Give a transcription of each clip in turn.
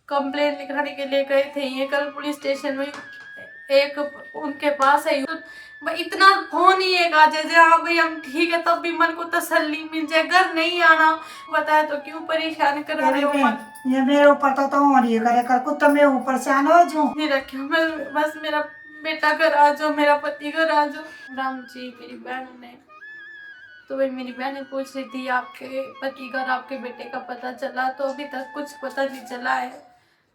Complaint लिखाने के लिए गए थे। ये कल पुलिस स्टेशन में एक उनके पास है, तो इतना फोन ही एक आ जाए हाँ भाई हम ठीक है, तब भी मन को तसल्ली मिल जाए। घर नहीं आना बताया तो क्यों परेशान कर रहे हो? ये मेरे ऊपर तो हो रही है करे कर कुछ तो मैं ऊपर से आना जो नहीं रखे मैं बस मेरा बेटा घर आ जाओ, मेरा पति घर आ जाओ। राम जी मेरी बहन ने तो भाई मेरी बहन पूछ रही थी आपके पति घर आपके बेटे का पता चला, तो अभी तक कुछ पता नहीं चला है।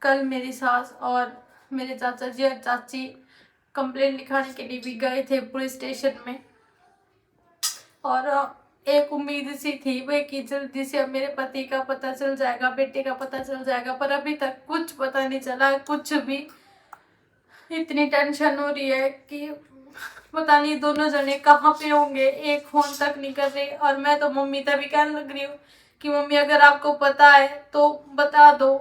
कल मेरी सास और मेरे चाचा जी और चाची कंप्लेंट लिखाने के लिए भी गए थे पुलिस स्टेशन में, और एक उम्मीद सी थी भाई कि जल्दी से अब मेरे पति का पता चल जाएगा, बेटे का पता चल जाएगा, पर अभी तक कुछ पता नहीं चला है, कुछ भी। इतनी टेंशन हो रही है कि पता नहीं दोनों जने कहाँ पे होंगे, एक फोन तक नहीं कर रहे। और मैं तो मम्मी तभी कहने लग रही हूँ कि मम्मी अगर आपको पता है तो बता दो,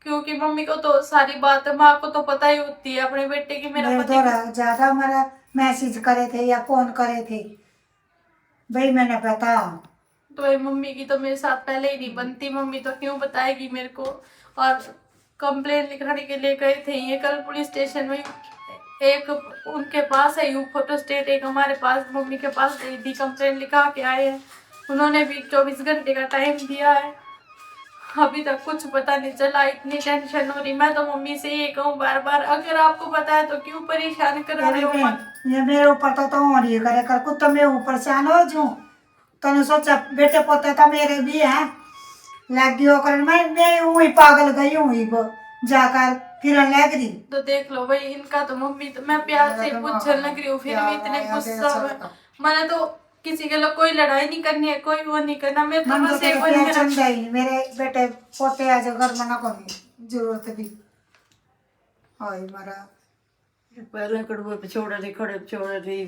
क्योंकि मम्मी को तो सारी बात है, माँ को तो पता ही होती है अपने बेटे की। मेरा पति ज्यादा हमारा मैसेज करे थे या फोन करे थे भाई मैंने पता तो ये मम्मी की तो मेरे साथ पहले ही नहीं बनती, मम्मी तो क्यों बताएगी मेरे को। और कंप्लेंट लिखाने के लिए गए थे ये कल पुलिस स्टेशन में, एक उनके पास है यू फोटो स्टेट, एक हमारे पास मम्मी के पास गई थी, कंप्लेंट लिखा के आए हैं। उन्होंने भी 24 घंटे का टाइम दिया है, अभी तक कुछ पता नहीं चला। इतनी टेंशन हो रही। मैं तो मम्मी से ये कहूँ बार बार अगर आपको पता है तो क्यों परेशान कर रहे हो? ये मेरे ऊपर तो हो रही है करे कर कुछ तो मैं ऊपर से आना जो तने सोचा बेटे पोते तो मेरे भी है लगी होकर मैं वही पागल गई हुई वो जाकर फिर लग रही। तो देख लो भाई इनका तो मम्मी तो मैं प्यार से पूछने लग रही हूँ फिर भी इतने गुस्सा में। मैंने तो किसी के लोग कोई लड़ाई नहीं करनी है, कोई वो नहीं करना। मैं तो बस एक मेरे बेटे पोते आज घर मना को जरूरत भी और मारा पहले कड़वे पिछोड़े थे खड़े पिछोड़े थे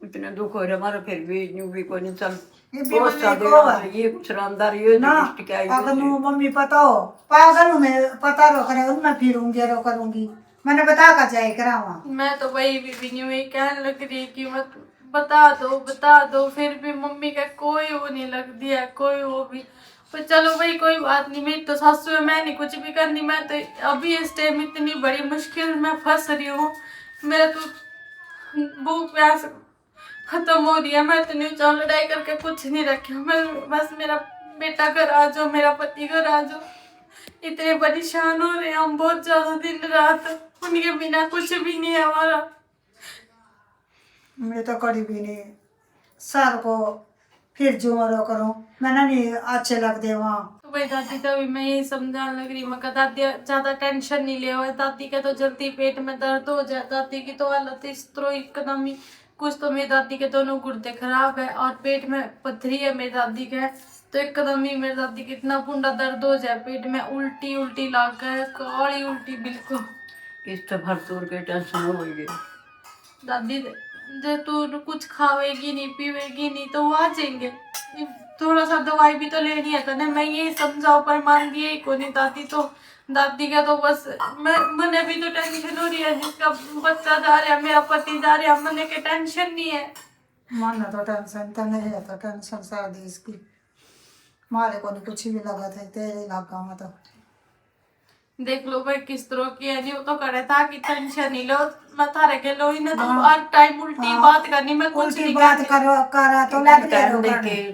इतने दुख हो रहा हमारा, फिर भी न्यू भी कोई नहीं चल ये कुछ रामदार ये ना अगर मम्मी पता हो पागल हूँ मैं पता रो करेगा मैं फिरूंगी रो करूंगी मैंने बता कर जाए करावा। मैं तो वही भी न्यू ही कहने लग रही कि मत बता दो, फिर भी मम्मी का कोई वो नहीं लग दिया कोई वो भी। पर चलो भाई कोई बात नहीं, मेरी तो सासू है, मैं नहीं कुछ भी करनी। मैं तो अभी इस टाइम इतनी बड़ी मुश्किल में फंस रही हूँ, मेरा तो भूख प्यास खत्म हो रही है। मैं तो नहीं चाहूँ लड़ाई करके कुछ नहीं रखी, मैं बस मेरा बेटा घर आ जाओ, मेरा पति घर आ जाओ। इतने परेशान हो रहे हैं हम बहुत ज्यादा, दिन रात उनके बिना कुछ भी नहीं है हमारा। मैं तो कड़ी भी नहीं सर को फिर जुमरो करूँ मैंने नहीं अच्छे लगते वहाँ। तो भाई दादी का भी मैं यही समझाने लग रही, मैं कहा दादी ज्यादा टेंशन नहीं ले, दादी का तो जल्दी पेट में दर्द हो जाए, दादी की तो हालत इस तरह एकदम ही कुछ। तो मेरी दादी के दोनों गुर्दे खराब है और पेट में पथरी है मेरी दादी के, तो एकदम ही मेरी दादी की इतना फुंडा दर्द हो जाए पेट में, उल्टी उल्टी लाग गए, काली उल्टी बिल्कुल। इस तो भर तोड़ के टेंशन हो गई दादी जो तू कुछ खावेगी नहीं पीवेगी नहीं तो वो आ जाएंगे, थोड़ा सा दवाई भी तो लेनी है तो ना। मैं यही समझाओ पर मान दिए ही को नहीं दादी, तो दादी का तो बस मैंने भी तो टेंशन हो रही है, जिसका बच्चा जा रहा है मेरा पति जा रहा है, मैंने के टेंशन नहीं है। मन तो टेंशन तो नहीं है तो टेंशन शादी इसकी मारे को नहीं कुछ भी लगा था तेरे लगा मैं तो देख लो भाई किस तरह की है नहीं, वो तो करे था कि टेंशन नहीं लो, मैं थारे के लो ही ना तो हर टाइम उल्टी बात करनी, मैं कुछ नहीं बात करा तो लग रही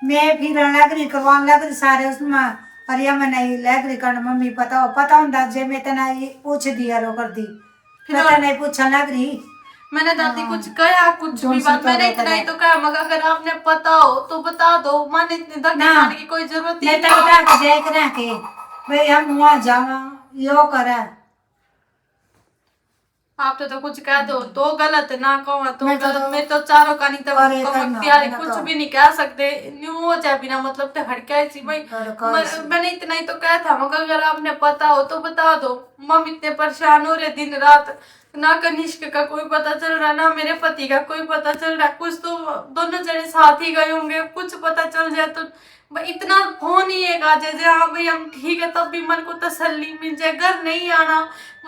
मैं फिर लग रही करवान लग रही सारे उसमें अरे मैं नहीं लग रही करना मम्मी पता होता जे मैं तना पूछ दिया रो कर दी फिर नहीं पूछा लग रही। मैंने दादी कुछ कहा कुछ भी बात मैंने इतना ही तो कहा, मगर अगर आपने पता हो तो बता दो, माने इतने धक्के खाने की कोई जरूरत नहीं है भाई हम वहाँ जावा यो करा आप तो कुछ कह दो तो गलत ना कहो तो गलत, मैं तो चारों का नहीं तो कुछ भी नहीं कह सकते, न्यू हो जाए बिना मतलब तो हड़का ऐसी भाई। मैंने इतना ही तो कहा था, मगर अगर आपने पता हो तो बता दो। मम इतने परेशान हो रहे दिन रात, ना कनिष्क का कोई पता चल रहा ना मेरे पति का कोई पता चल रहा, कुछ तो दोनों जने साथ ही गए होंगे, कुछ पता चल जाए तो इतना फोन ही एक आ जाए हाँ भाई हम ठीक है, तब भी मन को तसल्ली मिल जाए। घर नहीं आना,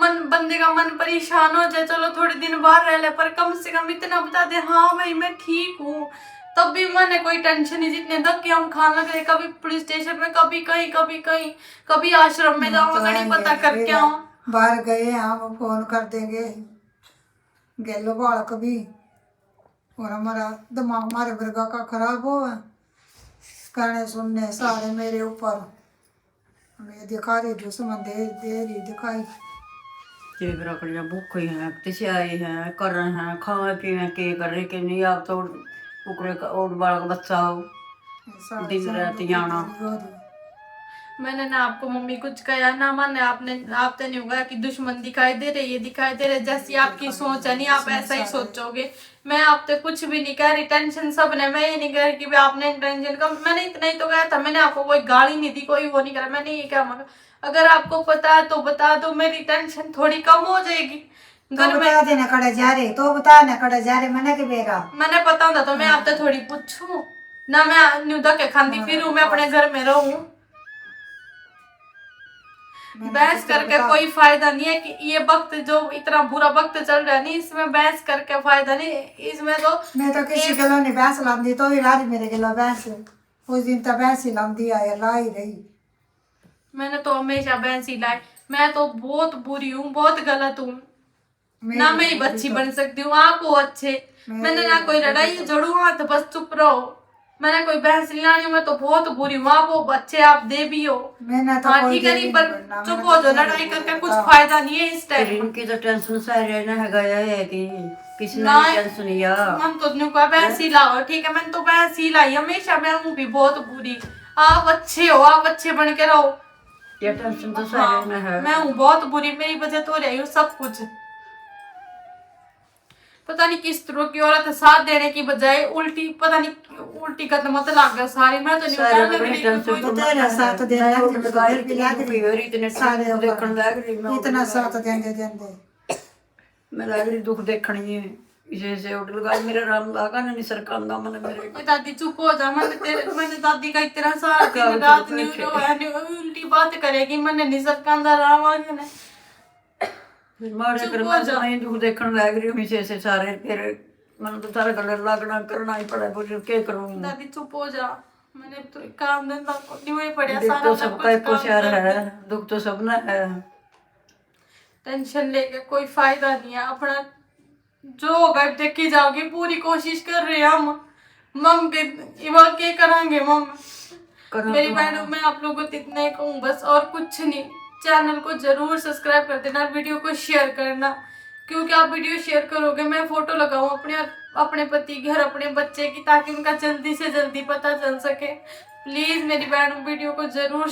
मन बंदे का मन परेशान हो जाए, चलो थोड़े दिन बाहर रह ले पर कम से कम इतना बता दे हाँ भाई मैं ठीक हूँ, तब भी मैंने कोई टेंशन नहीं, जितने धक्के हम खाने लग रहे, कभी पुलिस स्टेशन में, कभी कहीं, कभी कहीं, कभी आश्रम में जाऊंगा, नहीं पता करके आऊं। बाहर गए हम फोन कर देंगे गेलो बालक भी, और हमारा दिमाग हमारे वर्गा का खराब हो, कहने सुनने सारे मेरे ऊपर, हमें दिखा रही दुश्मन दे रही दिखाई। तेरे रकड़ियाँ भूखे हैं, तिसियाए हैं, कर रहे हैं, खाए पिए के कर रहे कि नहीं। आप तो कुकड़े का और बड़ा बच्चा हो, दिन रात जाना। मैंने ना आपको मम्मी कुछ कहा ना, मैंने आपने नहीं होगा कि दुश्मन दिखाई दे रहे, ये दिखाई दे रहे, जैसी आपकी सोच है नहीं आप ऐसा ही सोचोगे। मैं आपसे कुछ भी नहीं कह रही, टेंशन सब ने, मैं ये नहीं कह रही कि आपने टेंशन कम, मैंने इतना ही तो कहा था, मैंने आपको कोई गाली नहीं दी, कोई वो नहीं करा, मैंने ये क्या मगर अगर आपको पता है तो बता दो, मेरी टेंशन थोड़ी कम हो जाएगी। घर में देना कड़ा जा रहे तो बता ना कड़ा जा रहे मैंने के बेरा मैंने पता होता तो मैं आपसे थोड़ी पूछूं ना, मैं न्यूदा के खाती फिर मैं अपने घर में रहूं। बहस करके कोई फायदा नहीं है कि ये वक्त जो इतना बुरा वक्त चल रहा है नहीं, इसमें बहस करके फायदा नहीं, इसमें तो मैं तो किसी गलो ने भैंस लांदी तो ही राज मेरे गिलो भैंस उस दिन तो भैंस ही लांदी आया ला ही रही। मैंने तो हमेशा बहस ही लाई, मैं तो बहुत बुरी हूँ, बहुत गलत हूँ ना, मेरी बच्ची बन सकती हूँ, आप हो अच्छे। मैंने ना कोई लड़ाई जड़ू हाथ, बस चुप रहो, मैंने कोई बहस नहीं लानी, मैं तो बहुत बुरी हूँ, आप हो अच्छे, आप दे भी हो। हाँ ठीक है, नहीं पर चुप हो जाओ, लड़ाई करके कुछ फायदा नहीं है इस टाइम। इनकी तो टेंशन सारे ना है गया है कि किसी ने ना टेंशन लिया। हम तो नहीं कहा बहस ही लाओ, ठीक है, मैंने तो बहस ही लाई हमेशा, मैं हूँ भी बहुत बुरी, आप अच्छे हो, आप अच्छे बन के रहो। ये टेंशन तो सारे ना है। मैं हूँ बहुत बुरी, मेरी वजह तो रही हूँ सब कुछ। पता नहीं किस तरह की औरत साथ देने की बजाय उल्टी, पता नहीं उल्टी कदम मत लाग गया सारी, मैं तो नहीं सारे कहूँगी बड़ी कि टेंशन कोई- तेरा साथ दे इतने सारे देखने लग रही इतना साथ देंगे देंगे मैं लग रही दुख देखनी है इसे से उठ लगा मेरा राम लागा ना नहीं सरकार का मन मेरे ओए दादी चुप हो जा, मैंने दादी का इतना सारा दिन रात नहीं उल्टी बात करेगी, मैंने नहीं सरकांदा रावा ने मारे कर मैं दुख देखने लग रही हूँ इसे से सारे फिर मन तो सारा कलर लागना करना ही पड़ा बोल क्या करूँ। दादी चुप हो जा, मैंने तो काम धंधा को नहीं हुए पड़ा दुख सारा तो सब सबका कुछ एक काम शहर करके। है, दुख तो सबना है। टेंशन लेके कोई फायदा नहीं है, अपना जो होगा देखी जाओगी, पूरी कोशिश कर रहे हैं हम के इवा के करांगे मम। मेरी बहनों मैं आप लोगों को इतना ही कहूँ बस, और कुछ नहीं। चैनल को जरूर सब्सक्राइब कर देना, वीडियो को शेयर करना, क्योंकि आप वीडियो शेयर करोगे मैं फोटो लगाऊं अपने पति घर, अपने बच्चे की, ताकि उनका जल्दी से जल्दी पता चल सके। प्लीज मेरी बहनों वीडियो को जरूर